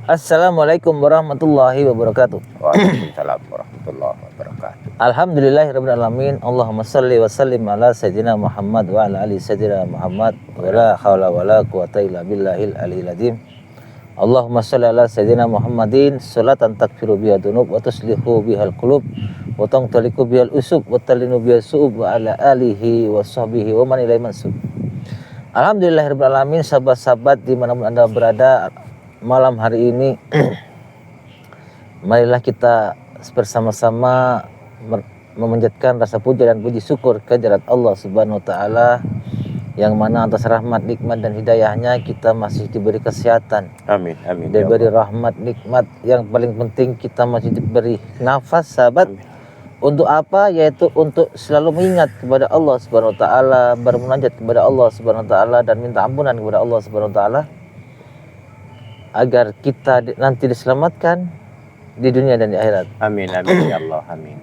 Assalamualaikum warahmatullahi wabarakatuh. Waalaikumsalam warahmatullahi wabarakatuh. Alhamdulillahirabbil alamin. Allahumma shalli wa sallim ala sayyidina Muhammad wa ala ali sayyidina Muhammad wa la haula wa la quwata illa billahil aliyil azim. Allahumma shalli ala sayyidina Muhammadin salatan takfiru biha dzunub wa tuslihu bihal qulub wa tantaliqu bihal usub wa talinu bihal su'ub wa ala alihi wa sahbihi wa man ilaihi mansub. Alhamdulillahirabbil alamin. Sahabat-sahabat dimanapun Anda berada, malam hari ini marilah kita bersama-sama memanjatkan rasa puja dan puji syukur kehadirat Allah Subhanahu wa taala, yang mana atas rahmat, nikmat dan hidayahnya kita masih diberi kesehatan. Amin, amin. Diberi rahmat, nikmat, yang paling penting kita masih diberi nafas, sahabat. Amin. Untuk apa? Yaitu untuk selalu mengingat kepada Allah Subhanahu wa taala, bermunajat kepada Allah Subhanahu wa taala dan minta ampunan kepada Allah Subhanahu wa taala, agar kita nanti diselamatkan di dunia dan di akhirat. Amin, amin ya Allah, amin.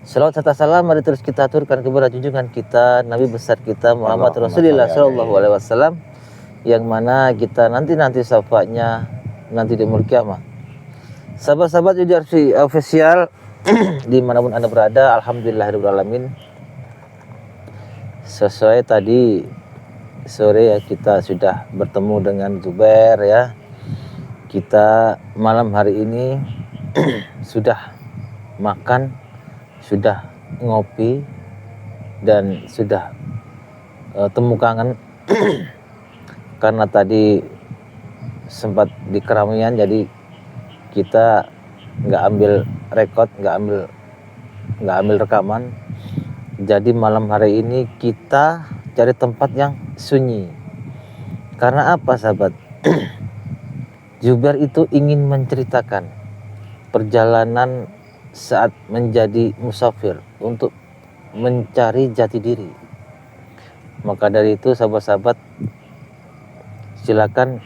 Salawat serta salam mari terus kita aturkan kepada junjungan kita, Nabi besar kita Muhammad Rasulullah Sallallahu Alaihi Wasallam, yang mana kita nanti syafaatnya nanti di yaumul kiamah. Sahabat-sahabat UJRC official dimanapun Anda berada, alhamdulillahirabbil alamin. Sesuai tadi sore ya, kita sudah bertemu dengan Zubair ya. Kita malam hari ini sudah makan, sudah ngopi, dan sudah temu kangen karena tadi sempat di keramaian, jadi kita nggak ambil rekod, nggak ambil rekaman. Jadi malam hari ini kita cari tempat yang sunyi. Karena apa, sahabat? Zubair itu ingin menceritakan perjalanan saat menjadi musafir untuk mencari jati diri. Maka dari itu sahabat-sahabat, silakan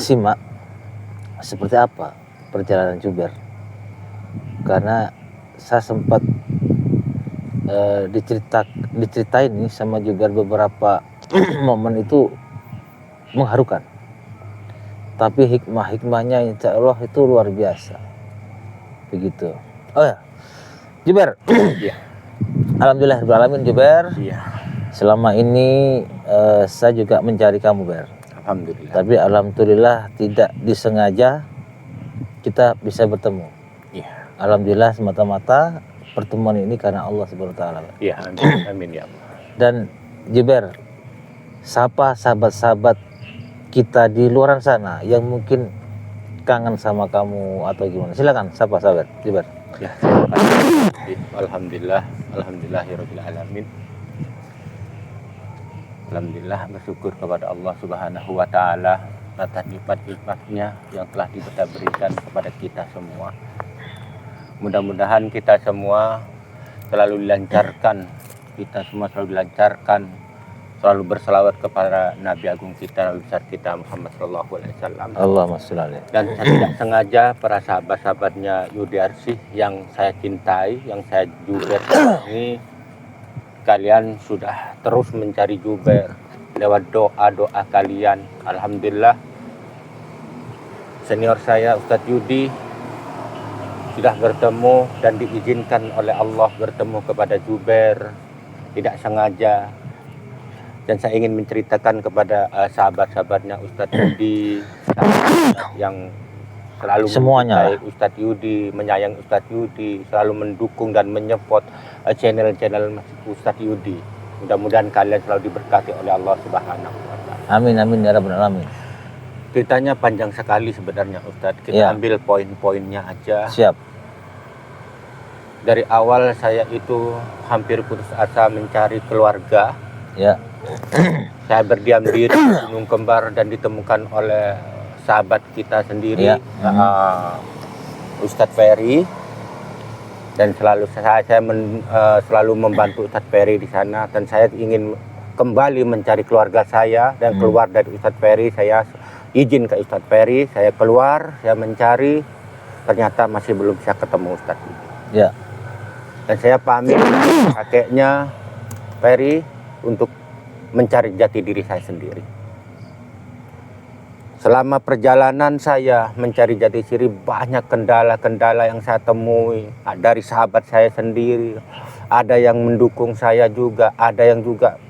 simak seperti apa perjalanan Zubair. Karena saya sempat diceritain nih sama Zubair beberapa momen itu mengharukan. Tapi hikmahnya insya Allah itu luar biasa. Begitu. Oh ya, Zubair. Iya. Alhamdulillahirabbil alamin, Zubair. Iya. Selama ini saya juga mencari kamu, Ber. Alhamdulillah. Tapi alhamdulillah tidak disengaja kita bisa bertemu. Iya. Alhamdulillah semata-mata pertemuan ini karena Allah Subhanahu wa taala. Iya, amin, amin ya Allah. Dan Zubair, sapa sahabat-sahabat kita di luar sana yang mungkin kangen sama kamu atau gimana? Silakan sapa sahabat Zubair. Ya, alhamdulillahirabbil alamin. Alhamdulillah, bersyukur kepada Allah Subhanahu wa taala atas nikmat-nikmatnya yang telah diberikan kepada kita semua. Mudah-mudahan kita semua selalu dilancarkan, selalu berselawat kepada Nabi Agung kita, Nabi besar kita Muhammad Sallallahu Alaihi Wasallam. Allahumma sholli alaihi. Dan saya tidak sengaja para sahabat-sahabatnya UJRC yang saya cintai, yang saya juga ini, kalian sudah terus mencari Zubair lewat doa-doa kalian. Alhamdulillah, senior saya Ustadz Yudi sudah bertemu dan diizinkan oleh Allah bertemu kepada Zubair, tidak sengaja. Dan saya ingin menceritakan kepada sahabat-sahabatnya Ustadz Yudi yang selalu semuanya Ustadz Yudi, menyayang Ustadz Yudi, selalu mendukung dan menyupport channel-channel Ustadz Yudi. Mudah-mudahan kalian selalu diberkati oleh Allah Subhanahu wa taala. Amin amin ya rabbal alamin. Ceritanya panjang sekali sebenarnya Ustadz. Kita ambil poin-poinnya aja. Siap. Dari awal saya itu hampir putus asa mencari keluarga. Ya. Saya berdiam diri di Gunung Kembar dan ditemukan oleh sahabat kita sendiri, Ustadz Ferry, dan saya selalu membantu Ustadz Ferry di sana. Dan saya ingin kembali mencari keluarga saya dan keluar dari Ustadz Ferry. Saya izin ke Ustadz Ferry, saya keluar, saya mencari, ternyata masih belum bisa ketemu Ustadz. Ya. Dan saya pamit kakeknya Ferry untuk mencari jati diri saya sendiri. Selama perjalanan saya mencari jati diri, banyak kendala-kendala yang saya temui. Dari sahabat saya sendiri, ada yang mendukung saya juga, ada yang juga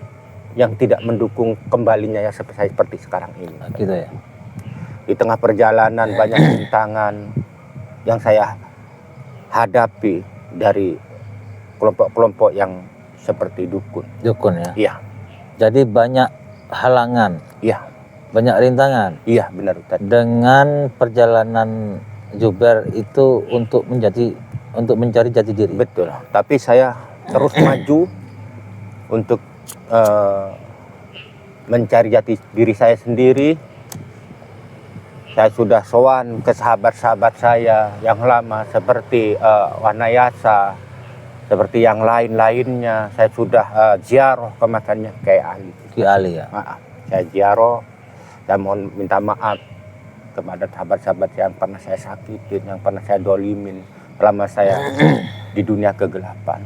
yang tidak mendukung kembalinya ya seperti sekarang ini. Gitu ya. Di tengah perjalanan banyak rintangan yang saya hadapi dari kelompok-kelompok yang seperti dukun. Dukun ya. Iya, Jadi banyak halangan, iya, banyak rintangan iya benar Ustaz. dengan perjalanan Jubair itu untuk mencari jati diri. Betul. Tapi saya terus maju untuk mencari jati diri saya sendiri. Saya sudah sowan ke sahabat-sahabat saya yang lama seperti Wanayasa, seperti yang lain-lainnya. Saya sudah ziarah ke makamnya Kiai Ali. Ki Ali ya. Saya ziarah, saya mohon minta maaf kepada sahabat-sahabat yang pernah saya sakitin, yang pernah saya dolimin selama saya di dunia kegelapan.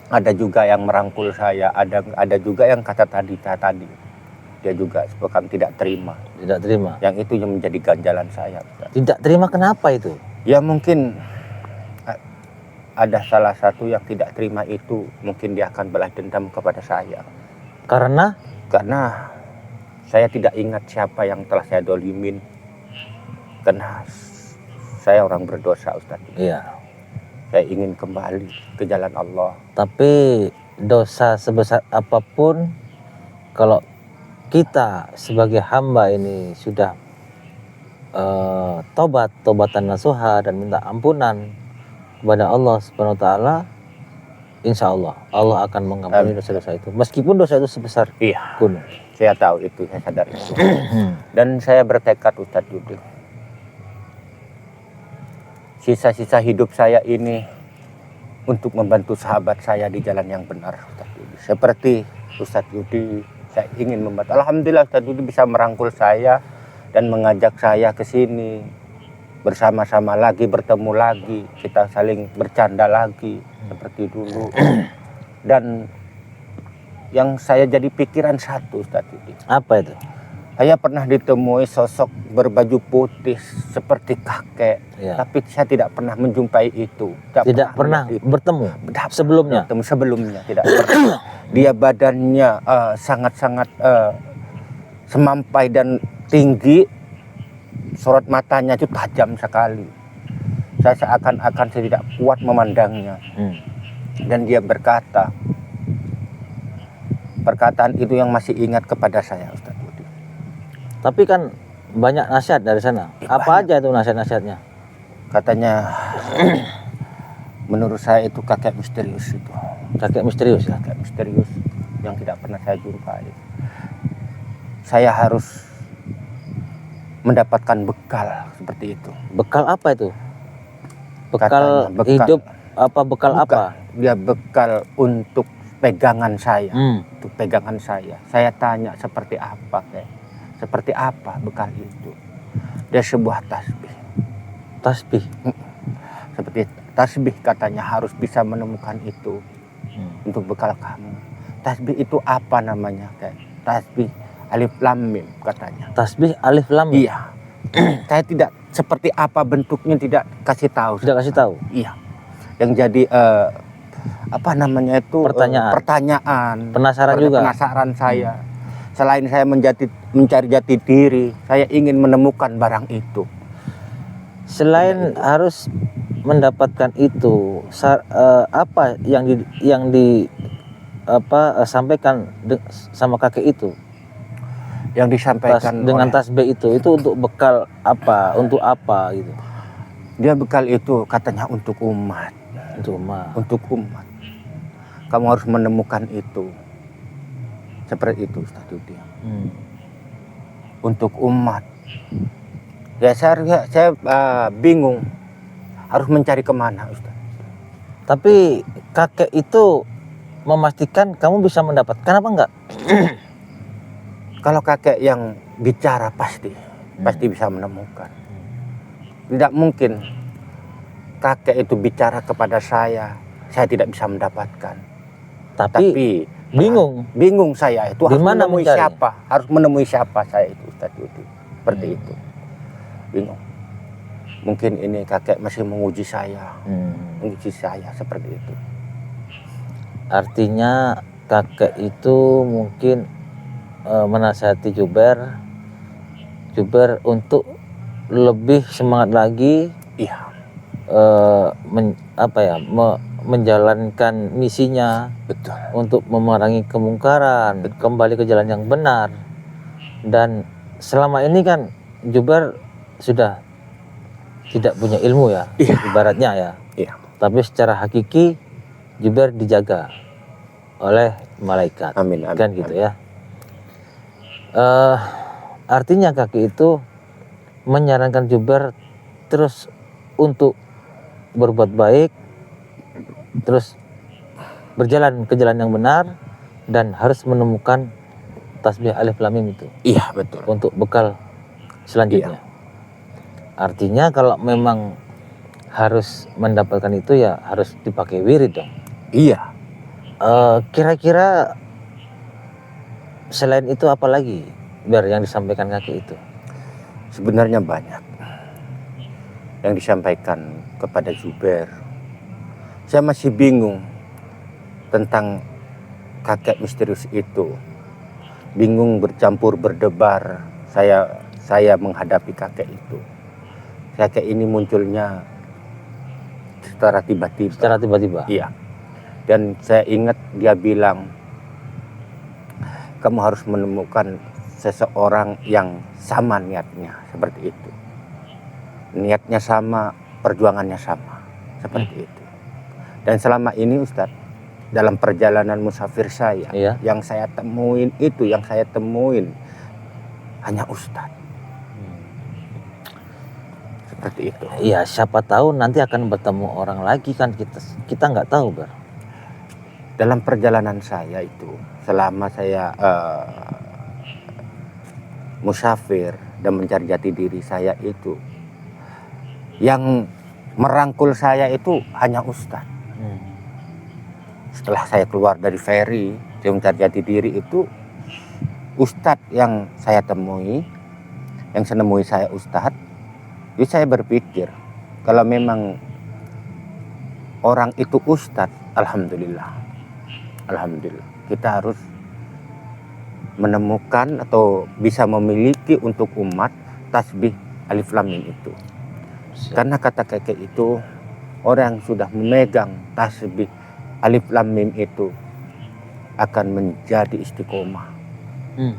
Ada juga yang merangkul saya, ada juga yang kata tadi dia juga bukan tidak terima. Tidak terima. Yang itu yang menjadi ganjalan saya. Tidak terima kenapa itu? Ya mungkin ada salah satu yang tidak terima itu, mungkin dia akan balas dendam kepada saya. Karena Saya tidak ingat siapa yang telah saya dolimin. Karena saya orang berdosa Ustaz. iya. Saya ingin kembali ke jalan Allah. Tapi dosa sebesar apapun, kalau kita sebagai hamba ini sudah tobatan nasuha dan minta ampunan kepada Allah Subhanahu wa taala, insya Allah akan mengampuni dosa-dosa itu. Meskipun dosa itu sebesar gunung. Saya tahu itu, saya sadar itu. Dan saya bertekad Ustaz Yudi, sisa-sisa hidup saya ini untuk membantu sahabat saya di jalan yang benar Ustaz Yudi. Seperti Ustaz Yudi, saya ingin membantu. Alhamdulillah Ustaz Yudi bisa merangkul saya dan mengajak saya ke sini. Bersama-sama lagi, bertemu lagi, kita saling bercanda lagi seperti dulu. Dan yang saya jadi pikiran satu Ustaz Yudi. Apa itu? Saya pernah ditemui sosok berbaju putih seperti kakek, tapi saya tidak pernah menjumpai itu. Tidak pernah bertemu sebelumnya? Sebelumnya tidak pernah. Dia badannya sangat-sangat semampai dan tinggi, sorot matanya itu tajam sekali. Saya seakan-akan saya tidak kuat memandangnya. Dan dia berkata, perkataan itu yang masih ingat kepada saya Ustaz Yudi. Tapi kan banyak nasihat dari sana. Apa aja itu nasihat-nasihatnya? Katanya, menurut saya itu kakek misterius itu. Kakek misterius ya? Kakek misterius yang tidak pernah saya jumpai. Saya harus mendapatkan bekal seperti itu. Bekal apa itu? Katanya, bekal hidup apa? Bekal bukan, apa? Dia bekal untuk pegangan saya. Untuk pegangan saya. Saya tanya seperti apa kayak? Seperti apa bekal itu? Dia sebuah tasbih. Tasbih? Seperti tasbih katanya harus bisa menemukan itu untuk bekal kamu. Tasbih itu apa namanya kayak? Tasbih alif lam mim katanya. Tasbih alif lam mim? Iya. Saya tidak seperti apa bentuknya tidak kasih tahu. Tidak kasih tahu? Iya. Yang jadi apa namanya itu? Pertanyaan. Penasaran juga? Penasaran saya. Selain saya mencari jati diri, saya ingin menemukan barang itu. Selain harus mendapatkan itu, apa yang sampaikan sama kakek itu? Yang disampaikan dengan tasbih itu untuk bekal apa? Untuk apa gitu? Dia bekal itu katanya untuk umat. Untuk umat. Kamu harus menemukan itu. Seperti itu Ustaz Yudi. Untuk umat. Ya saya bingung harus mencari kemana Ustaz. Tapi kakek itu memastikan kamu bisa mendapatkan apa enggak? Kalau kakek yang bicara pasti bisa menemukan. Tidak mungkin kakek itu bicara kepada saya tidak bisa mendapatkan. Tapi bingung saya itu harus menemui siapa? Harus menemui siapa saya itu? Ustadz Yudi. Seperti itu. Bingung. Mungkin ini kakek masih menguji saya. Menguji saya seperti itu. Artinya kakek itu mungkin menasihati Juber untuk lebih semangat lagi, Iya. menjalankan misinya, Betul. untuk memerangi kemungkaran, kembali ke jalan yang benar. Dan selama ini kan Juber sudah tidak punya ilmu ya, ibaratnya ya. Iya. Tapi secara hakiki Juber dijaga oleh malaikat. Amin. Kan gitu ya. Artinya kakek itu menyarankan Juber terus untuk berbuat baik, terus berjalan ke jalan yang benar, dan harus menemukan tasbih alif lam mim itu. Iya, betul. Untuk bekal selanjutnya. Artinya kalau memang harus mendapatkan itu ya harus dipakai wirid dong. Iya. Kira-kira selain itu apa lagi biar yang disampaikan kakek itu? Sebenarnya banyak yang disampaikan kepada Juber. Saya masih bingung tentang kakek misterius itu. Bingung, bercampur, berdebar. Saya menghadapi kakek itu. Kakek ini munculnya secara tiba-tiba. Iya. Dan saya ingat dia bilang, kamu harus menemukan seseorang yang sama niatnya, seperti itu. Niatnya sama, perjuangannya sama, seperti itu. Dan selama ini Ustadz, dalam perjalanan musafir saya, yang saya temuin hanya Ustadz. Seperti itu. Iya, siapa tahu nanti akan bertemu orang lagi kan, kita nggak tahu, Bar. Dalam perjalanan saya itu, selama saya musafir dan mencari jati diri saya itu, yang merangkul saya itu hanya Ustadz. Setelah saya keluar dari ferry, saya mencari jati diri itu, Ustadz yang saya temui, yang menemui saya Ustadz. Jadi saya berpikir, kalau memang orang itu Ustadz, alhamdulillah. Kita harus menemukan atau bisa memiliki untuk umat tasbih alif lam mim itu. Karena kata kakek itu, orang yang sudah memegang tasbih alif lam mim itu akan menjadi istiqomah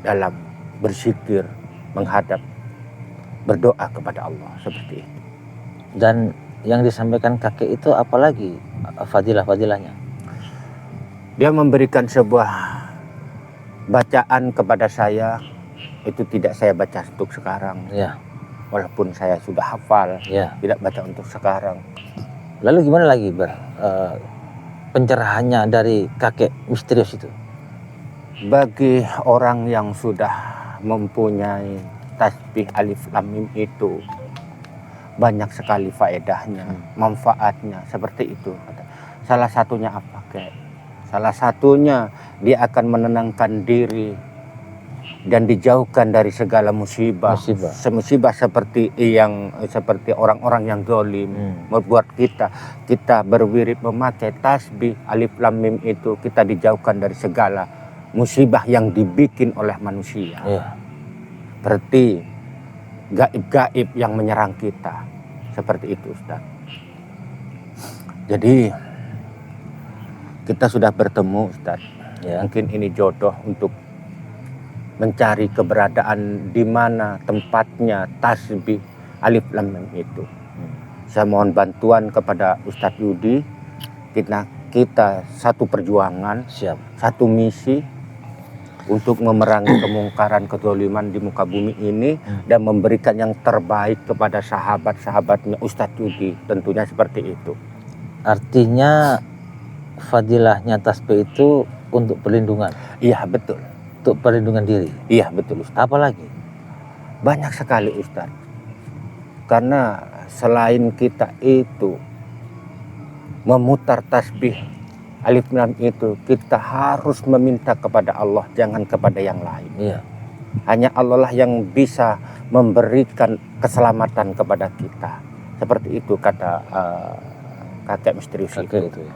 dalam berzikir, menghadap, berdoa kepada Allah, seperti itu. Dan yang disampaikan kakek itu apalagi fadilah-fadilahnya? Dia memberikan sebuah bacaan kepada saya, itu tidak saya baca untuk sekarang. Ya. Walaupun saya sudah hafal, tidak baca untuk sekarang. Lalu gimana lagi, Bar? Pencerahannya dari kakek misterius itu? Bagi orang yang sudah mempunyai tasbih alif lam mim itu, banyak sekali faedahnya, manfaatnya, seperti itu. Salah satunya apa, Kek? Salah satunya dia akan menenangkan diri dan dijauhkan dari segala musibah. Musibah seperti orang-orang yang zalim membuat kita berwirid memakai tasbih alif lam mim itu, kita dijauhkan dari segala musibah yang dibikin oleh manusia. Seperti gaib-gaib yang menyerang kita, seperti itu, Ustaz. Jadi kita sudah bertemu, Ustaz. Mungkin ini jodoh untuk mencari keberadaan di mana tempatnya tasbih alif lam mim itu. Saya mohon bantuan kepada Ustadz Yudi. Kita satu perjuangan, satu misi untuk memerangi kemungkaran, kezaliman di muka bumi ini dan memberikan yang terbaik kepada sahabat-sahabatnya Ustadz Yudi. Tentunya seperti itu. Artinya fadilahnya tasbih itu untuk perlindungan. Iya, betul. Untuk perlindungan diri. Iya, betul, Ustaz. Apa lagi? Banyak sekali, Ustaz. Karena selain kita itu memutar tasbih alif lam itu, kita harus meminta kepada Allah, jangan kepada yang lain. Iya. Hanya Allah lah yang bisa memberikan keselamatan kepada kita. Seperti itu kata kakek misterius Kakek itu. itu ya.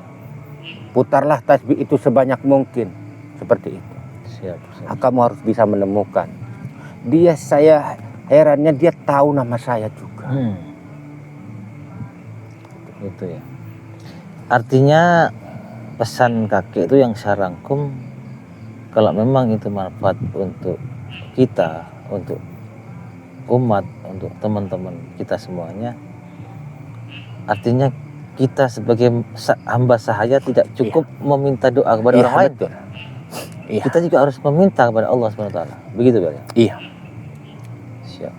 Putarlah tasbih itu sebanyak mungkin. Seperti itu. Siap. Kamu harus bisa menemukan. Dia, saya herannya dia tahu nama saya juga. Itu ya. Artinya pesan kakek itu yang saya rangkum, kalau memang itu manfaat untuk kita, untuk umat, untuk teman-teman kita semuanya, artinya kita sebagai hamba sahaya tidak cukup meminta doa kepada orang lain. Betul. Iya. Kita juga harus meminta kepada Allah SWT. Begitu Bar? Iya. Siap.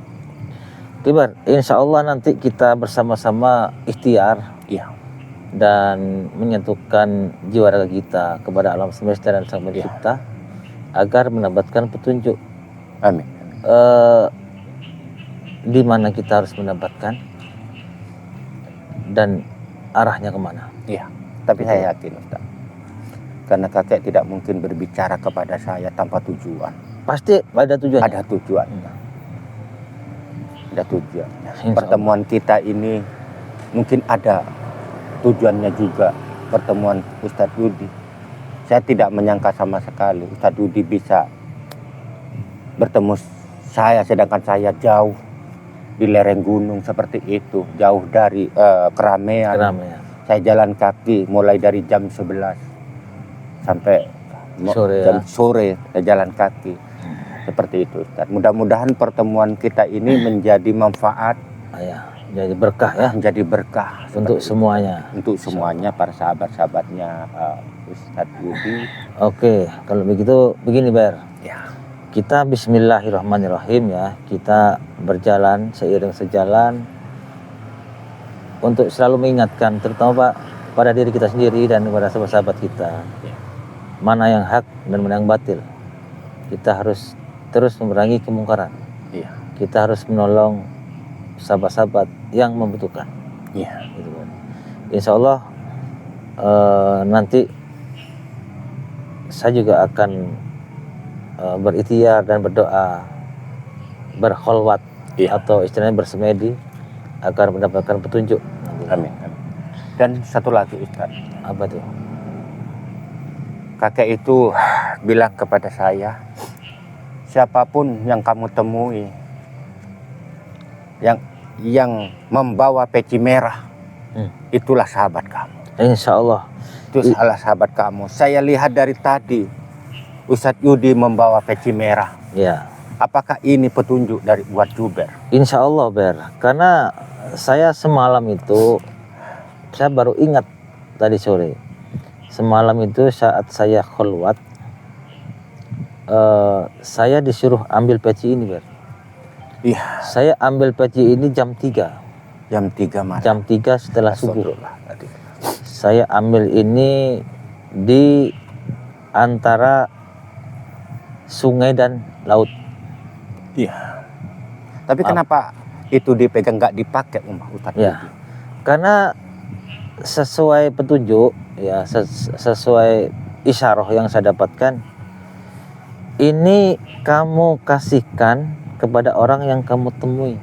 Oke Bar, insya Allah nanti kita bersama-sama ikhtiar Iya. dan menyatukan jiwa raga kita kepada alam semesta dan Sang Pencipta agar mendapatkan petunjuk. Amin. Di mana kita harus mendapatkan dan arahnya kemana. Iya. Tapi saya yakin Ustaz, karena kakek tidak mungkin berbicara kepada saya tanpa tujuan. Pasti ada tujuannya. Ada tujuan. Ada tujuan. Insya Pertemuan kita ini mungkin ada tujuannya juga. Pertemuan Ustadz Yudi, saya tidak menyangka sama sekali Ustadz Yudi bisa bertemu saya, sedangkan saya jauh di lereng gunung seperti itu, jauh dari keramaian. Saya jalan kaki mulai dari jam 11 sampai jam sore saya jalan kaki. Seperti itu Ustaz. Mudah-mudahan pertemuan kita ini menjadi manfaat, jadi berkah ya. Menjadi berkah untuk semuanya. Untuk semuanya para sahabat-sahabatnya Ustadz Yudi. Oke, kalau begitu begini Bar. Ya. Kita bismillahirrahmanirrahim ya. Kita berjalan seiring sejalan untuk selalu mengingatkan, terutama Pak, pada diri kita sendiri dan kepada sahabat-sahabat kita, mana yang hak dan mana yang batil. Kita harus terus memerangi kemungkaran. Kita harus menolong sahabat-sahabat yang membutuhkan. Gitu kan. Insya Allah nanti saya juga akan berikhtiar dan berdoa, berkholwat atau istilahnya bersemedi agar mendapatkan petunjuk. Amin. Dan satu lagi Ustaz. Apa tuh? Kakek itu bilang kepada saya, siapapun yang kamu temui yang membawa peci merah, itulah sahabat kamu. Insya Allah. Itu salah sahabat kamu. Saya lihat dari tadi Ustadz Yudi membawa peci merah. Ya. Apakah ini petunjuk dari buat Juber? Insya Allah Ber. Karena saya semalam itu, saya baru ingat tadi sore. Semalam itu saat saya kholwat, saya disuruh ambil peci ini Ber. Iya. Saya ambil peci ini jam 3. Jam 3 malam. Jam 3 setelah subuh. Saya ambil ini di antara sungai dan laut. Iya. Tapi kenapa itu dipegang nggak dipakai Ustadz? Ya. Karena sesuai petunjuk ya, sesuai isyarah yang saya dapatkan, ini kamu kasihkan kepada orang yang kamu temui.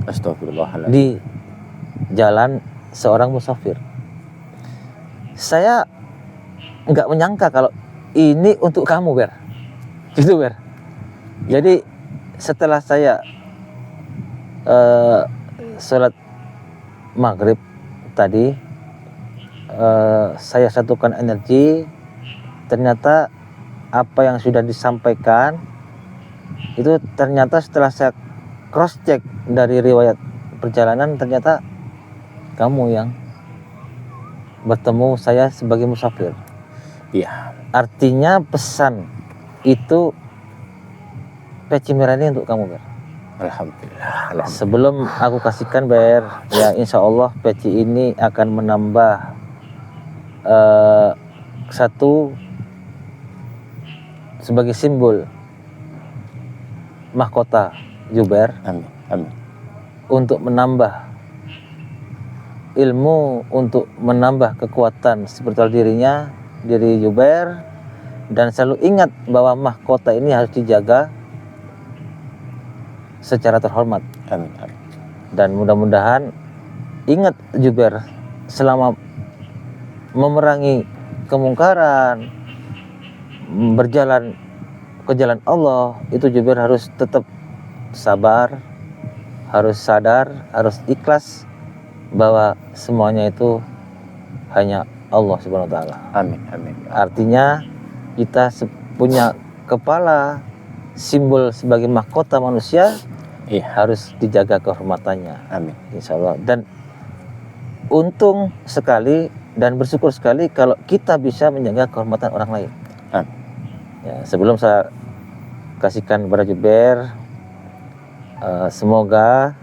Astagfirullahaladzim. Di jalan seorang musafir. Saya nggak menyangka kalau ini untuk kamu Ber. Gitu Ber. Jadi setelah saya sholat maghrib tadi, saya satukan energi, ternyata apa yang sudah disampaikan itu ternyata setelah saya cross check dari riwayat perjalanan, ternyata kamu yang bertemu saya sebagai musafir. Iya. Artinya pesan itu peci merah ini untuk kamu Ber. Alhamdulillah. Sebelum aku kasihkan Ber, ya insya Allah peci ini akan menambah satu sebagai simbol mahkota Juber. Amin. Amin. Untuk menambah ilmu, untuk menambah kekuatan spiritual dirinya, diri Juber, dan selalu ingat bahwa mahkota ini harus dijaga secara terhormat. Amin. Amin. Dan mudah-mudahan ingat Jubair, selama memerangi kemungkaran, berjalan ke jalan Allah, itu Jubair harus tetap sabar, harus sadar, harus ikhlas bahwa semuanya itu hanya Allah Subhanahu wa taala. Amin. Amin. Artinya kita punya kepala, simbol sebagai mahkota manusia, Iya. harus dijaga kehormatannya, Amin. insya Allah. Dan untung sekali dan bersyukur sekali kalau kita bisa menjaga kehormatan orang lain. Amin. Ya, sebelum saya kasihkan kepada Jubair, semoga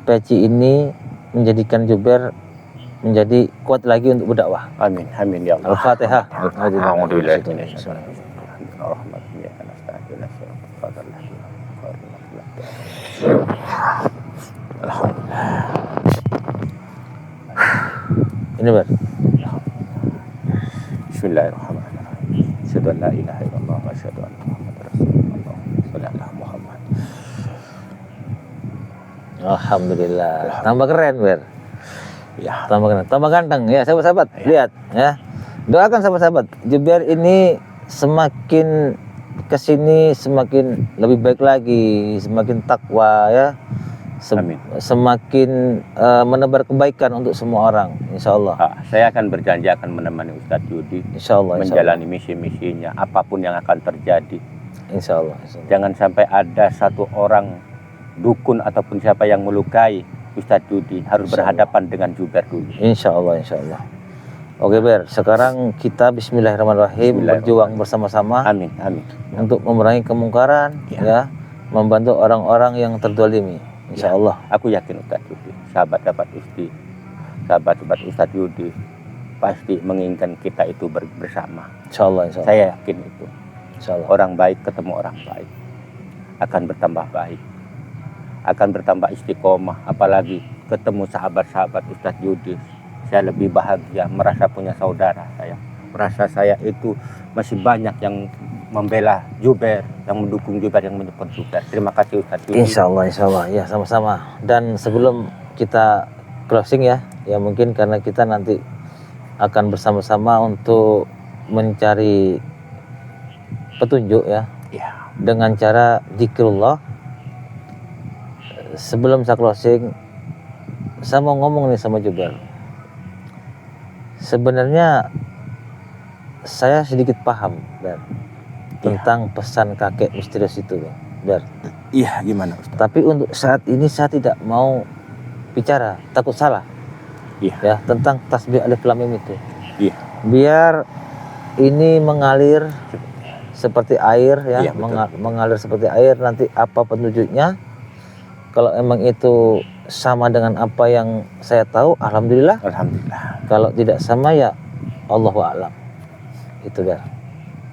peci ini menjadikan Jubair menjadi kuat lagi untuk berdakwah. Amin. Amin ya Allah. Al-Fatihah. Alhamdulillah. Ini Bar. Bismillahirrahmanirrahim. Asyhadu an la ilaha illallah wa asyhadu anna Muhammadar Rasulullah. Shallallahu alaihi Muhammad. Alhamdulillah. Tambah keren Bar. Ya. Tambah keren, tambah ganteng ya sahabat-sahabat. Lihat ya. Doakan sahabat-sahabat, Jubair ini semakin kesini semakin lebih baik lagi, semakin takwa ya. Amin. Semakin menebar kebaikan untuk semua orang, insya Allah. Saya akan berjanji akan menemani Ustadz Yudi Insya Allah, menjalani misi-misinya apapun yang akan terjadi. Insya Allah, insya Allah. Jangan sampai ada satu orang dukun ataupun siapa yang melukai Ustadz Yudi, harus berhadapan dengan Jubair dulu. Insya Allah, insya Allah. Oke Ber, sekarang kita Bismillahirrahmanirrahim, berjuang bersama-sama. Amin, amin. Untuk memerangi kemungkaran, ya, membantu orang-orang yang terdolimi. Insya Allah. Aku yakin Ustadz Yudi, sahabat-sahabat Ustadz Yudi pasti menginginkan kita itu bersama. Insya Allah, insya Allah. Saya yakin itu. Insya Allah. Orang baik ketemu orang baik akan bertambah baik, akan bertambah istiqomah. Apalagi ketemu sahabat-sahabat Ustadz Yudi, saya lebih bahagia merasa punya saudara saya. Merasa saya itu masih banyak yang membela Jubair, yang mendukung Jubair, yang menyupport Jubair. Terima kasih Ustadz Yudi. Insya Allah, ya sama-sama. Dan sebelum kita closing ya mungkin karena kita nanti akan bersama-sama untuk mencari petunjuk ya, dengan cara zikrullah. Sebelum saya closing, saya mau ngomong nih sama Jubair. Sebenarnya saya sedikit paham Ber, tentang pesan kakek misterius itu Ber. Iya, gimana Ustaz? Tapi untuk saat ini saya tidak mau bicara, takut salah. Iya. Ya, tentang tasbih alif lam mim itu. Iya. Biar ini mengalir seperti air ya, Iya, mengalir seperti air. Nanti apa petunjuknya? Kalau emang itu sama dengan apa yang saya tahu, alhamdulillah. Alhamdulillah. Kalau tidak sama ya Allahu a'lam. Itu Ber.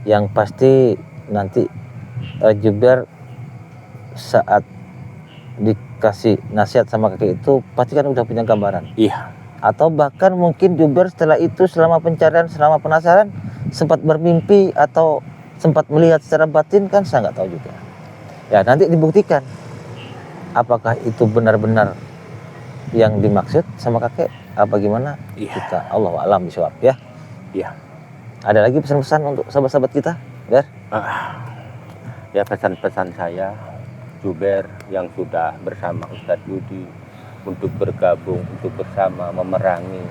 Yang pasti nanti Jubair saat dikasih nasihat sama kakek itu pasti kan udah punya gambaran. Iya. Atau bahkan mungkin Jubair setelah itu, selama pencarian, selama penasaran, sempat bermimpi atau sempat melihat secara batin, kan saya nggak tahu juga. Ya nanti dibuktikan apakah itu benar-benar yang dimaksud sama kakek apa gimana. Iya. Kita Allahu a'lam bishawab ya. Iya. Ada lagi pesan-pesan untuk sahabat-sahabat kita Ber? Ya, pesan-pesan saya, Jubair yang sudah bersama Ustadz Yudi untuk bergabung, untuk bersama memerangi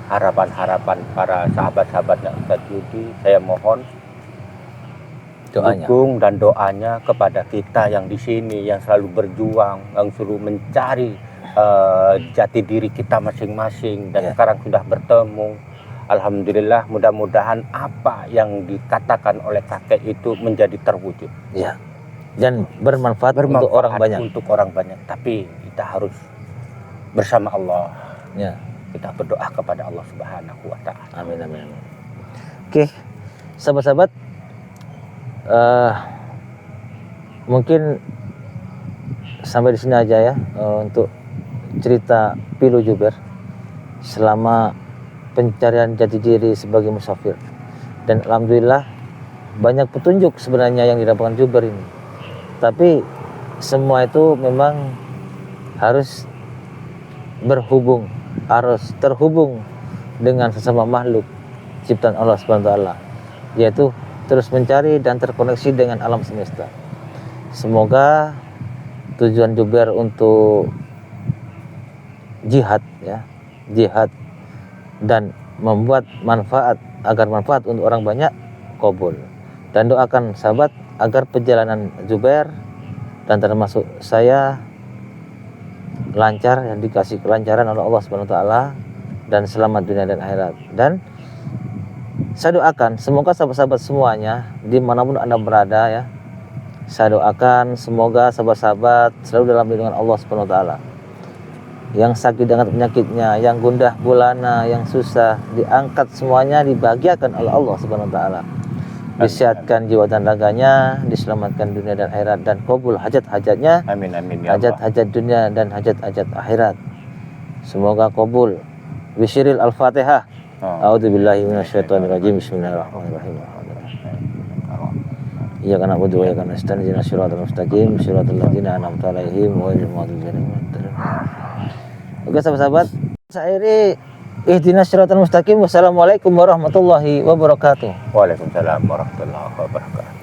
harapan-harapan para sahabat-sahabatnya Ustadz Yudi, saya mohon Doanya. dukung dan doanya kepada kita yang di sini, yang selalu berjuang, yang selalu mencari jati diri kita masing-masing, dan sekarang sudah bertemu. Alhamdulillah, mudah-mudahan apa yang dikatakan oleh kakek itu menjadi terwujud. Ya. Dan bermanfaat untuk orang banyak. Untuk orang banyak. Tapi kita harus bersama Allah. Ya. Kita berdoa kepada Allah Subhanahu wa Ta'ala. Amin, amin, amin. Oke, sahabat-sahabat, mungkin sampai di sini aja ya untuk cerita Pilu Jubair selama pencarian jati diri sebagai musafir. Dan alhamdulillah banyak petunjuk sebenarnya yang didapatkan Jubair ini. Tapi semua itu memang harus berhubung, harus terhubung dengan sesama makhluk ciptaan Allah Subhanahu wa taala, yaitu terus mencari dan terkoneksi dengan alam semesta. Semoga tujuan Jubair untuk jihad ya, jihad dan membuat manfaat agar manfaat untuk orang banyak kabul. Dan doakan sahabat agar perjalanan Jubair dan termasuk saya lancar, yang dikasih kelancaran oleh Allah Subhanahu wa taala dan selamat dunia dan akhirat. Dan saya doakan semoga sahabat-sahabat semuanya dimanapun Anda berada ya, saya doakan semoga sahabat-sahabat selalu dalam lindungan Allah Subhanahu wa taala. Yang sakit dengan penyakitnya, yang gundah gulana, yang susah diangkat semuanya, dibahagiakan oleh Allah Subhanahu wa taala. Disehatkan jiwa dan raganya, diselamatkan dunia dan akhirat, dan kabul hajat-hajatnya. Amin amin ya Allah. Hajat-hajat dunia dan hajat-hajat akhirat. Semoga kabul. Bisyiril Al-Fatihah. A'udzubillahi minasyaitonirrajim. Bismillahirrahmanirrahim. Iyyaka na'budu wa iyyaka nasta'in. Ihdinas siratal mustaqim, siratal ladzina an'amta 'alaihim ghairil maghdubi 'alaihim waladdallin. Oke sahabat-sahabat, saya akhiri ihdinas siratal mustaqim. Wassalamualaikum warahmatullahi wabarakatuh. Waalaikumsalam warahmatullahi wabarakatuh.